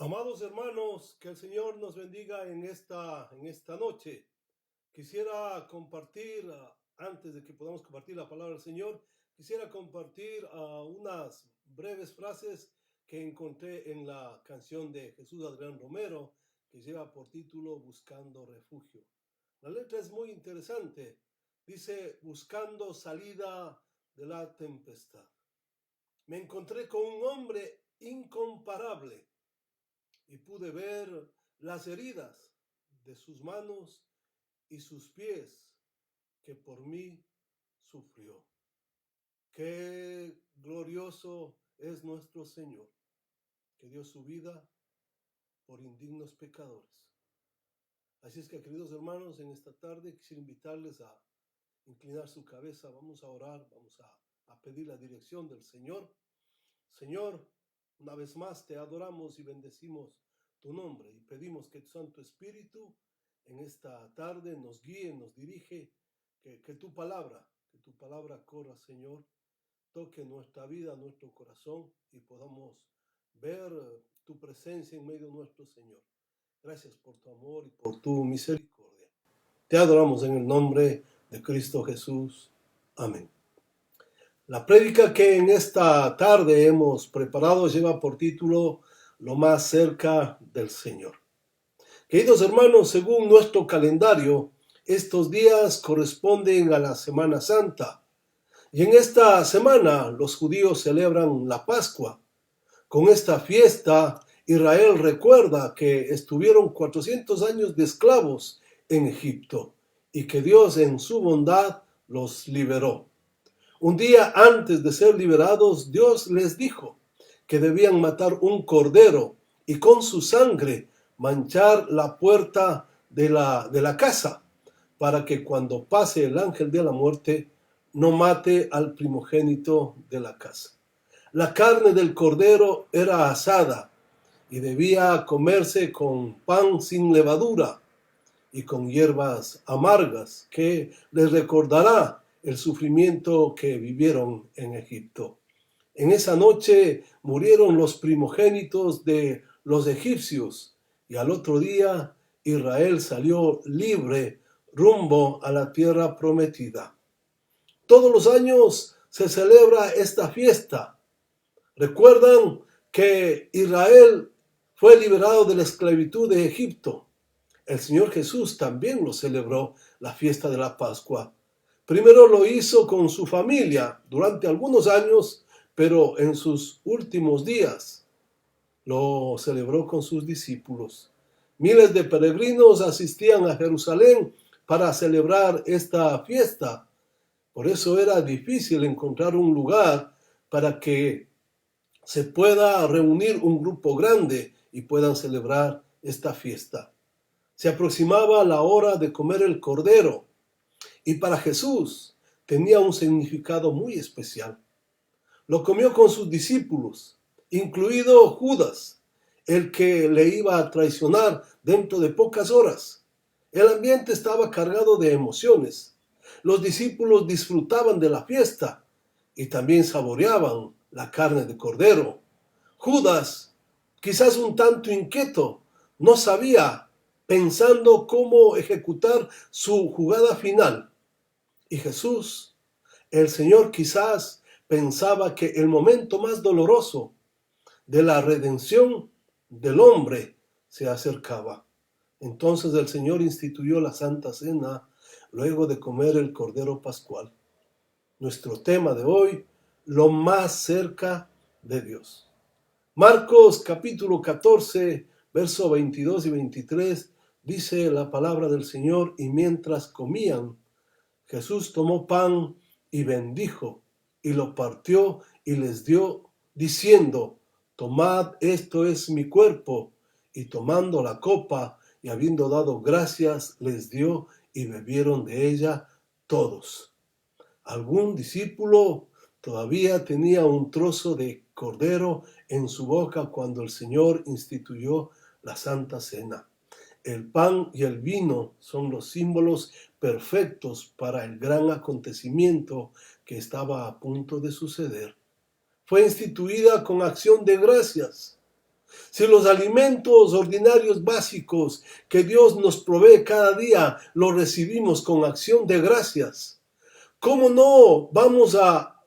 Amados hermanos, que el Señor nos bendiga en esta noche. Quisiera compartir, antes de que podamos compartir la palabra del Señor, quisiera compartir unas breves frases que encontré en la canción de Jesús Adrián Romero, que lleva por título Buscando Refugio. La letra es muy interesante. Dice, buscando salida de la tempestad. Me encontré con un hombre incomparable y pude ver las heridas de sus manos y sus pies que por mí sufrió. Qué glorioso es nuestro Señor, que dio su vida por indignos pecadores. Así es que, queridos hermanos, en esta tarde quisiera invitarles a inclinar su cabeza. Vamos a orar, vamos a pedir la dirección del Señor. Señor, una vez más te adoramos y bendecimos tu nombre y pedimos que tu Santo Espíritu en esta tarde nos guíe, nos dirige, que tu palabra corra, Señor, toque nuestra vida, nuestro corazón y podamos ver tu presencia en medio nuestro, Señor. Gracias por tu amor y por tu misericordia. Te adoramos en el nombre de Cristo Jesús. Amén. La prédica que en esta tarde hemos preparado lleva por título Lo más cerca del Señor. Queridos hermanos, según nuestro calendario, estos días corresponden a la Semana Santa. Y en esta semana los judíos celebran la Pascua. Con esta fiesta, Israel recuerda que estuvieron 400 años de esclavos en Egipto y que Dios en su bondad los liberó. Un día antes de ser liberados, Dios les dijo que debían matar un cordero y con su sangre manchar la puerta de la casa, para que cuando pase el ángel de la muerte no mate al primogénito de la casa. La carne del cordero era asada y debía comerse con pan sin levadura y con hierbas amargas, que les recordará el sufrimiento que vivieron en Egipto. En esa noche murieron los primogénitos de los egipcios y al otro día Israel salió libre rumbo a la tierra prometida. Todos los años se celebra esta fiesta. Recuerdan que Israel fue liberado de la esclavitud de Egipto. El Señor Jesús también lo celebró, la fiesta de la Pascua. Primero lo hizo con su familia durante algunos años, pero en sus últimos días lo celebró con sus discípulos. Miles de peregrinos asistían a Jerusalén para celebrar esta fiesta. Por eso era difícil encontrar un lugar para que se pueda reunir un grupo grande y puedan celebrar esta fiesta. Se aproximaba la hora de comer el cordero y para Jesús tenía un significado muy especial. Lo comió con sus discípulos, incluido Judas, el que le iba a traicionar dentro de pocas horas. El ambiente estaba cargado de emociones. Los discípulos disfrutaban de la fiesta y también saboreaban la carne de cordero. Judas, quizás un tanto inquieto, no sabía, pensando cómo ejecutar su jugada final. Y Jesús, el Señor, quizás pensaba que el momento más doloroso de la redención del hombre se acercaba. Entonces el Señor instituyó la Santa Cena luego de comer el Cordero Pascual. Nuestro tema de hoy, lo más cerca de Dios. Marcos capítulo 14, verso 22 y 23, dice la palabra del Señor: y mientras comían, Jesús tomó pan y bendijo, y lo partió y les dio, diciendo: tomad, esto es mi cuerpo. Y tomando la copa y habiendo dado gracias, les dio, y bebieron de ella todos. Algún discípulo todavía tenía un trozo de cordero en su boca cuando el Señor instituyó la Santa Cena. El pan y el vino son los símbolos perfectos para el gran acontecimiento que estaba a punto de suceder. Fue instituida con acción de gracias. Si los alimentos ordinarios básicos que Dios nos provee cada día los recibimos con acción de gracias, ¿cómo no vamos a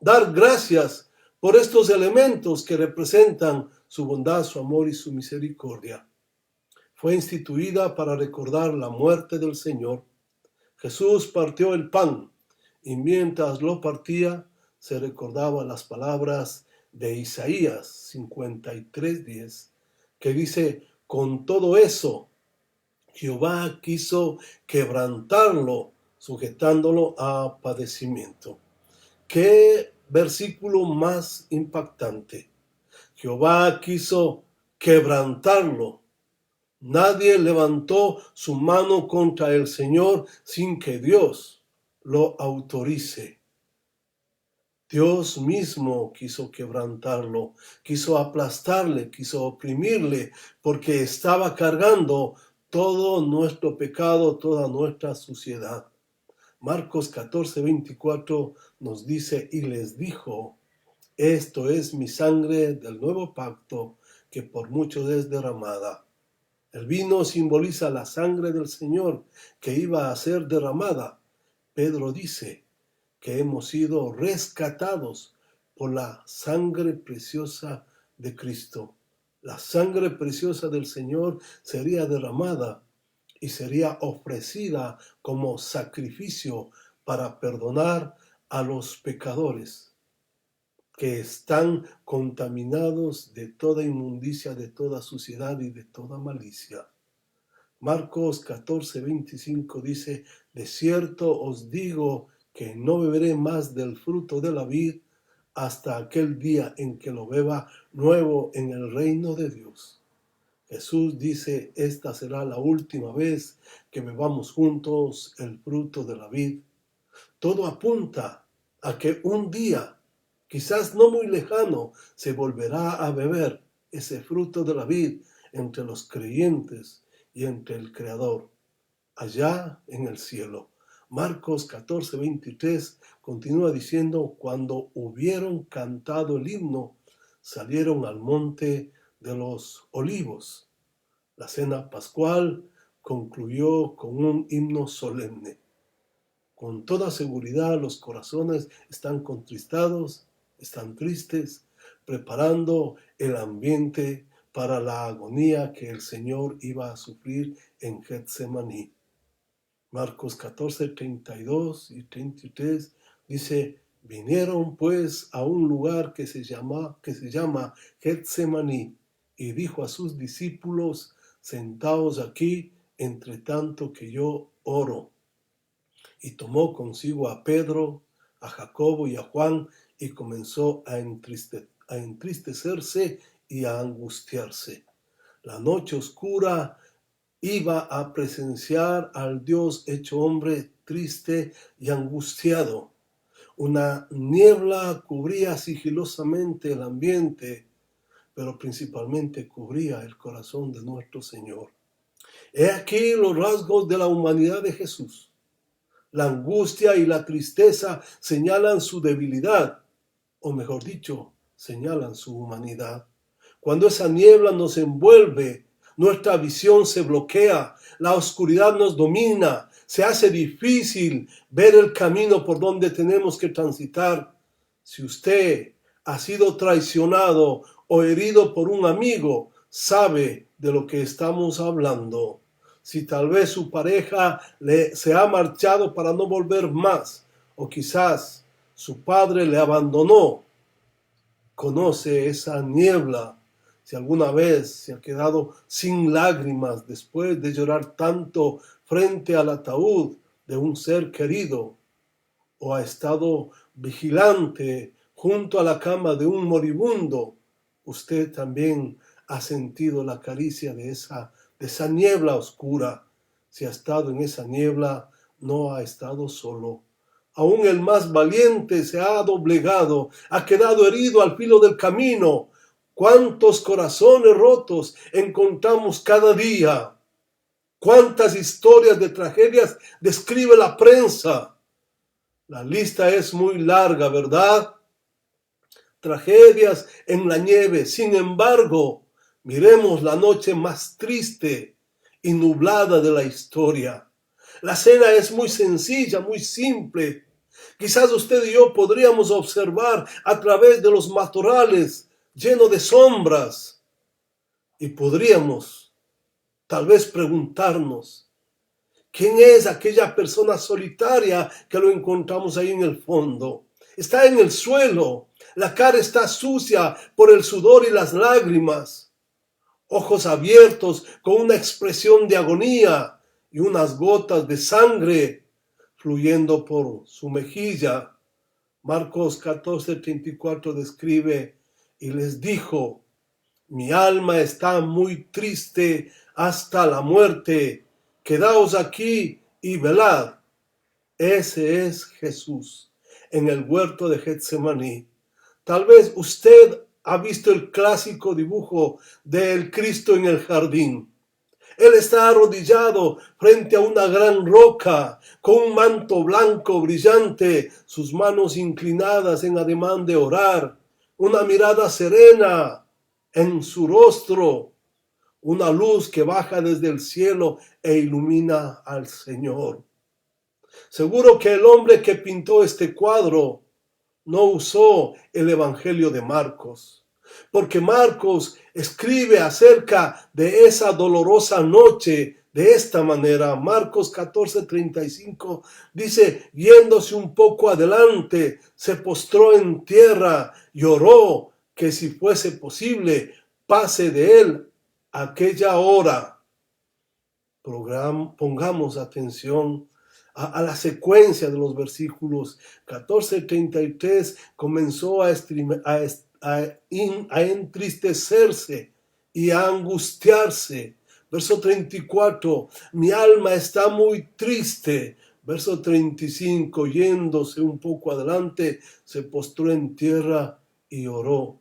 dar gracias por estos elementos que representan su bondad, su amor y su misericordia? Fue instituida para recordar la muerte del Señor. Jesús partió el pan y mientras lo partía se recordaban las palabras de Isaías 53:10, que dice: con todo eso, Jehová quiso quebrantarlo, sujetándolo a padecimiento. ¿Qué versículo más impactante? Jehová quiso quebrantarlo. Nadie levantó su mano contra el Señor sin que Dios lo autorice. Dios mismo quiso quebrantarlo, quiso aplastarle, quiso oprimirle, porque estaba cargando todo nuestro pecado, toda nuestra suciedad. Marcos 14:24 nos dice: y les dijo: esto es mi sangre del nuevo pacto, que por muchos es derramada. El vino simboliza la sangre del Señor que iba a ser derramada. Pedro dice que hemos sido rescatados por la sangre preciosa de Cristo. La sangre preciosa del Señor sería derramada y sería ofrecida como sacrificio para perdonar a los pecadores que están contaminados de toda inmundicia, de toda suciedad y de toda malicia. Marcos 14:25 dice: de cierto os digo que no beberé más del fruto de la vid hasta aquel día en que lo beba nuevo en el reino de Dios. Jesús dice: esta será la última vez que bebamos juntos el fruto de la vid. Todo apunta a que un día, quizás no muy lejano, se volverá a beber ese fruto de la vid entre los creyentes y entre el Creador, allá en el cielo. Marcos 14:23 continúa diciendo: cuando hubieron cantado el himno, salieron al monte de los olivos. La cena pascual concluyó con un himno solemne. Con toda seguridad los corazones están contristados, están tristes, preparando el ambiente para la agonía que el Señor iba a sufrir en Getsemaní. Marcos 14:32 y 33 dice: vinieron pues a un lugar que se llama Getsemaní, y dijo a sus discípulos: sentaos aquí, entre tanto que yo oro. Y tomó consigo a Pedro, a Jacobo y a Juan, y comenzó a entristecerse y a angustiarse. La noche oscura iba a presenciar al Dios hecho hombre triste y angustiado. Una niebla cubría sigilosamente el ambiente, pero principalmente cubría el corazón de nuestro Señor. He aquí los rasgos de la humanidad de Jesús. La angustia y la tristeza señalan su debilidad, o mejor dicho, señalan su humanidad. Cuando esa niebla nos envuelve, nuestra visión se bloquea, la oscuridad nos domina, se hace difícil ver el camino por donde tenemos que transitar. Si usted ha sido traicionado o herido por un amigo, sabe de lo que estamos hablando. Si tal vez su pareja se ha marchado para no volver más, o quizás su padre le abandonó, conoce esa niebla. Si alguna vez se ha quedado sin lágrimas después de llorar tanto frente al ataúd de un ser querido, o ha estado vigilante junto a la cama de un moribundo, usted también ha sentido la caricia de esa niebla oscura. Si ha estado en esa niebla, no ha estado solo. Aún el más valiente se ha doblegado, ha quedado herido al filo del camino. ¿Cuántos corazones rotos encontramos cada día? ¿Cuántas historias de tragedias describe la prensa? La lista es muy larga, ¿verdad? Tragedias en la nieve. Sin embargo, Miremos la noche más triste y nublada de la historia. La cena es muy sencilla, muy simple. Quizás usted y yo podríamos observar a través de los matorrales llenos de sombras y podríamos tal vez preguntarnos, ¿quién es aquella persona solitaria que lo encontramos ahí en el fondo? Está en el suelo, la cara está sucia por el sudor y las lágrimas, ojos abiertos con una expresión de agonía y unas gotas de sangre fluyendo por su mejilla. Marcos 14:34 describe y les dijo, mi alma está muy triste hasta la muerte. Quedaos aquí y velad. Ese es Jesús en el huerto de Getsemaní. Tal vez usted ha visto el clásico dibujo del Cristo en el jardín. Él está arrodillado frente a una gran roca, con un manto blanco brillante, sus manos inclinadas en ademán de orar, una mirada serena en su rostro, una luz que baja desde el cielo e ilumina al Señor. Seguro que el hombre que pintó este cuadro no usó el Evangelio de Marcos, porque Marcos escribe acerca de esa dolorosa noche de esta manera. Marcos 14:35 dice, yéndose un poco adelante, se postró en tierra y oró que si fuese posible, pase de él aquella hora. Pongamos atención a la secuencia de los versículos. 14:33 comenzó a entristecerse y a angustiarse. Verso 34, mi alma está muy triste. Verso 35, yéndose un poco adelante, se postró en tierra y oró.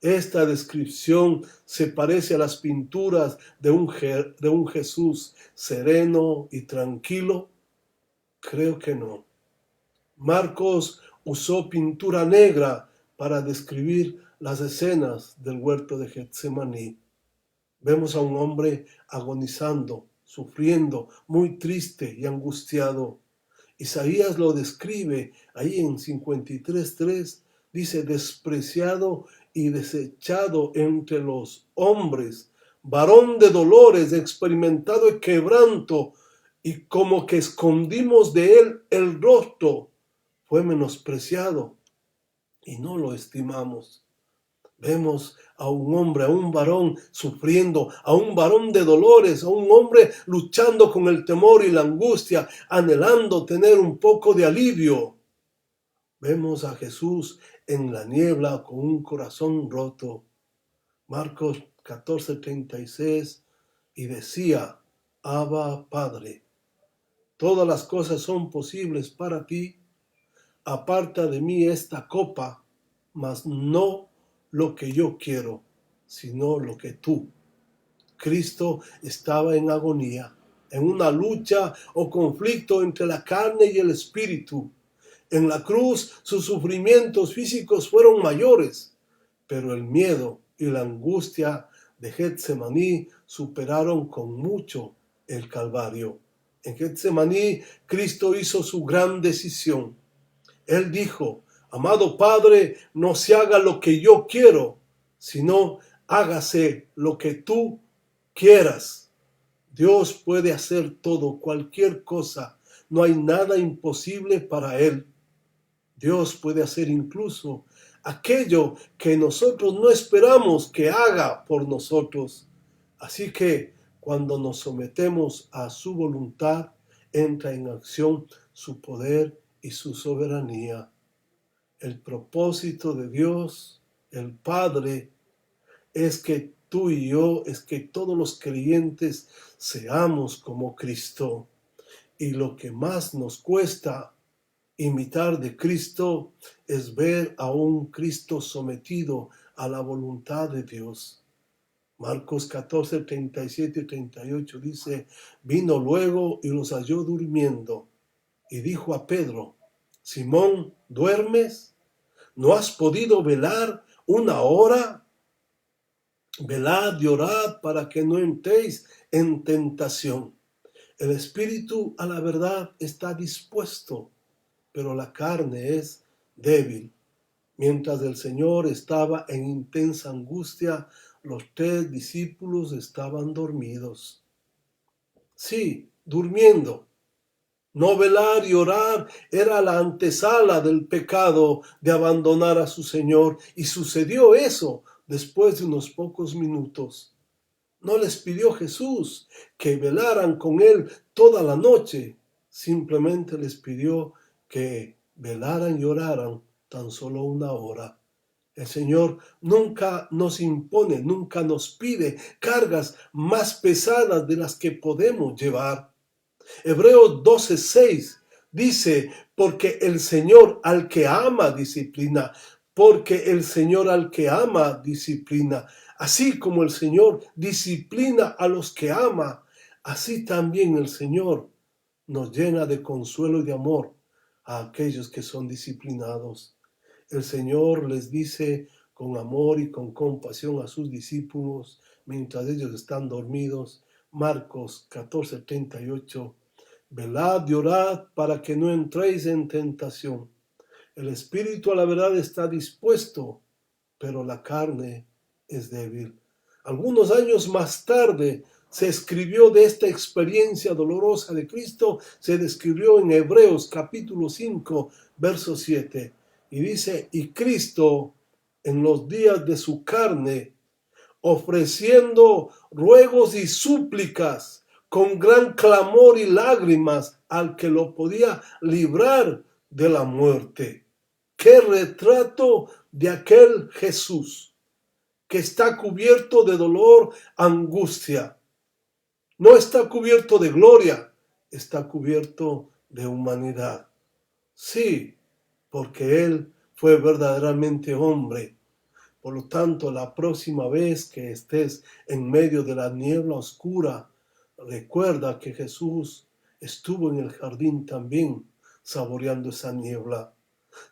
Esta descripción se parece a las pinturas de un Jesús sereno y tranquilo. Creo que no. Marcos usó pintura negra para describir las escenas del huerto de Getsemaní. Vemos a un hombre agonizando, sufriendo, muy triste y angustiado. Isaías lo describe ahí en 53:3. Dice, despreciado y desechado entre los hombres, varón de dolores, experimentado el quebranto, y como que escondimos de él el rostro, fue menospreciado y no lo estimamos. Vemos a un hombre, a un varón sufriendo, a un varón de dolores, a un hombre luchando con el temor y la angustia, anhelando tener un poco de alivio. Vemos a Jesús en la niebla con un corazón roto. Marcos 14:36, y decía, Abba, Padre, todas las cosas son posibles para ti. Aparta de mí esta copa, mas no lo que yo quiero, sino lo que tú. Cristo estaba en agonía, en una lucha o conflicto entre la carne y el espíritu. En la cruz sus sufrimientos físicos fueron mayores, pero el miedo y la angustia de Getsemaní superaron con mucho el Calvario. En Getsemaní, Cristo hizo su gran decisión. Él dijo, amado Padre, no se haga lo que yo quiero, sino hágase lo que tú quieras. Dios puede hacer todo, cualquier cosa. No hay nada imposible para Él. Dios puede hacer incluso aquello que nosotros no esperamos que haga por nosotros. Así que cuando nos sometemos a su voluntad, entra en acción su poder y su soberanía. El propósito de Dios, el Padre, es que tú y yo, es que todos los creyentes seamos como Cristo. Y lo que más nos cuesta imitar de Cristo es ver a un Cristo sometido a la voluntad de Dios. Marcos 14:37 y 38 dice, vino luego y los halló durmiendo y dijo a Pedro, Simón, ¿duermes? ¿No has podido velar una hora? Velad y orad para que no entréis en tentación. El espíritu a la verdad está dispuesto, pero la carne es débil. Mientras el Señor estaba en intensa angustia, los 3 discípulos estaban dormidos. Sí, durmiendo. No velar y orar era la antesala del pecado de abandonar a su Señor, y sucedió eso después de unos pocos minutos. No les pidió Jesús que velaran con Él toda la noche, simplemente les pidió que velaran y oraran tan solo una hora. El Señor nunca nos impone, nunca nos pide cargas más pesadas de las que podemos llevar. Hebreos 12:6 dice, porque el Señor al que ama disciplina, porque el Señor al que ama disciplina, así como el Señor disciplina a los que ama, así también el Señor nos llena de consuelo y de amor a aquellos que son disciplinados. El Señor les dice con amor y con compasión a sus discípulos mientras ellos están dormidos. Marcos 14:38. Velad y orad para que no entréis en tentación. El espíritu a la verdad está dispuesto, pero la carne es débil. Algunos años más tarde se escribió de esta experiencia dolorosa de Cristo, se describió en Hebreos capítulo 5, verso 7. Y dice, y Cristo en los días de su carne, ofreciendo ruegos y súplicas con gran clamor y lágrimas al que lo podía librar de la muerte. ¡Qué retrato de aquel Jesús que está cubierto de dolor, angustia! No está cubierto de gloria, está cubierto de humanidad. Sí, porque Él fue verdaderamente hombre. Por lo tanto, la próxima vez que estés en medio de la niebla oscura, recuerda que Jesús estuvo en el jardín también, saboreando esa niebla.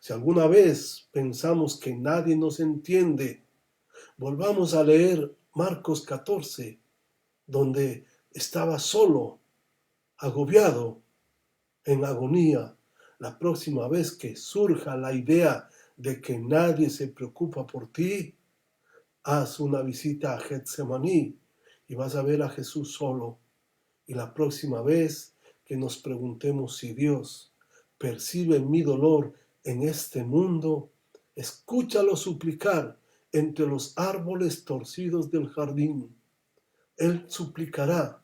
Si alguna vez pensamos que nadie nos entiende, volvamos a leer Marcos 14, donde estaba solo, agobiado, en agonía. La próxima vez que surja la idea de que nadie se preocupa por ti, haz una visita a Getsemaní y vas a ver a Jesús solo. Y la próxima vez que nos preguntemos si Dios percibe mi dolor en este mundo, escúchalo suplicar entre los árboles torcidos del jardín. Él suplicará.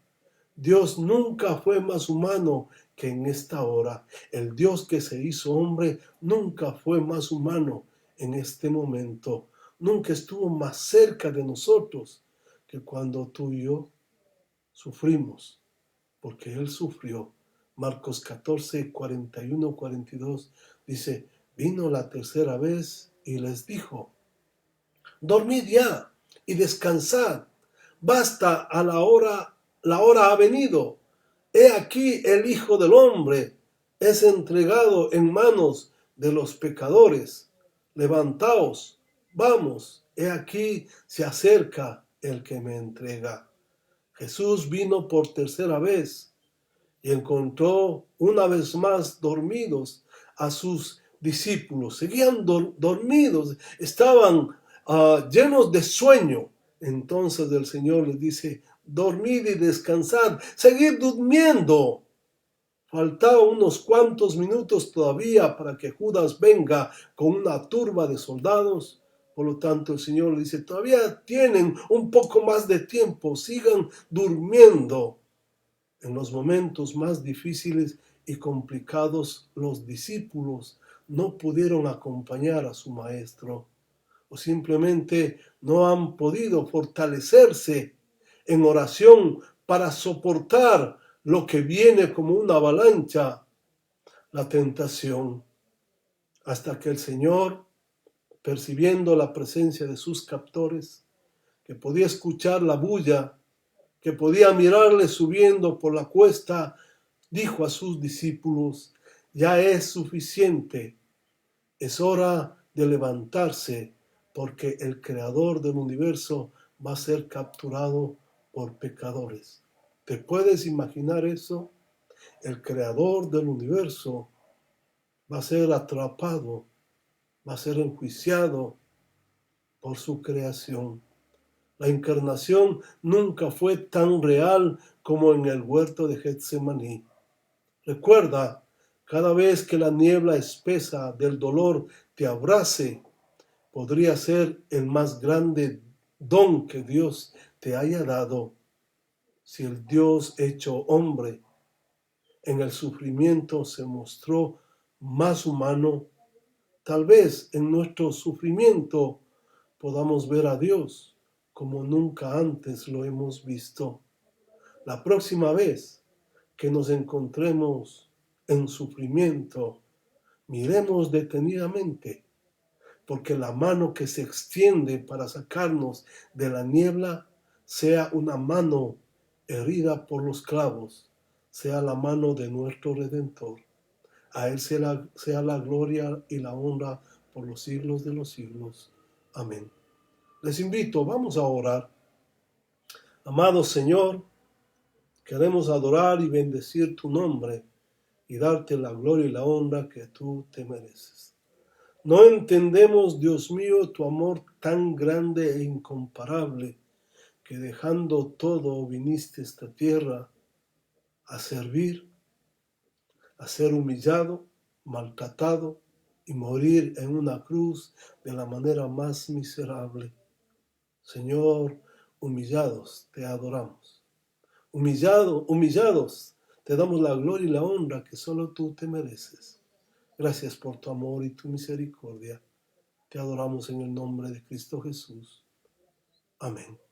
Dios nunca fue más humano que en esta hora. El Dios que se hizo hombre nunca fue más humano en este momento. Nunca estuvo más cerca de nosotros que cuando tú y yo sufrimos, porque Él sufrió. Marcos 14, 41, 42 dice, vino la tercera vez y les dijo, dormid ya y descansad, basta a la hora ha venido. He aquí el Hijo del Hombre es entregado en manos de los pecadores. Levantaos, vamos, he aquí se acerca el que me entrega. Jesús vino por tercera vez y encontró una vez más dormidos a sus discípulos. Seguían dormidos, estaban llenos de sueño. Entonces el Señor les dice, dormid y descansad, seguid durmiendo. Faltaban unos cuantos minutos todavía para que Judas venga con una turba de soldados. Por lo tanto, el Señor le dice, todavía tienen un poco más de tiempo, sigan durmiendo. En los momentos más difíciles y complicados, los discípulos no pudieron acompañar a su maestro o simplemente no han podido fortalecerse en oración para soportar lo que viene como una avalancha, la tentación, hasta que el Señor, percibiendo la presencia de sus captores, que podía escuchar la bulla, que podía mirarle subiendo por la cuesta, dijo a sus discípulos, ya es suficiente, es hora de levantarse, porque el Creador del universo va a ser capturado por pecadores. ¿Te puedes imaginar eso? El creador del universo va a ser atrapado, va a ser enjuiciado por su creación. La encarnación nunca fue tan real como en el huerto de Getsemaní. Recuerda, cada vez que la niebla espesa del dolor te abrace, podría ser el más grande don que Dios te haya dado. Si el Dios hecho hombre en el sufrimiento se mostró más humano, tal vez en nuestro sufrimiento podamos ver a Dios como nunca antes lo hemos visto. La próxima vez que nos encontremos en sufrimiento, miremos detenidamente, porque la mano que se extiende para sacarnos de la niebla sea una mano herida por los clavos, sea la mano de nuestro Redentor. A Él sea la gloria y la honra por los siglos de los siglos. Amén. Les invito, vamos a orar. Amado Señor, queremos adorar y bendecir tu nombre y darte la gloria y la honra que tú te mereces. No entendemos, Dios mío, tu amor tan grande e incomparable, que dejando todo viniste a esta tierra a servir, a ser humillado, maltratado y morir en una cruz de la manera más miserable. Señor, humillados te adoramos. Humillados te damos la gloria y la honra que solo tú te mereces. Gracias por tu amor y tu misericordia. Te adoramos en el nombre de Cristo Jesús. Amén.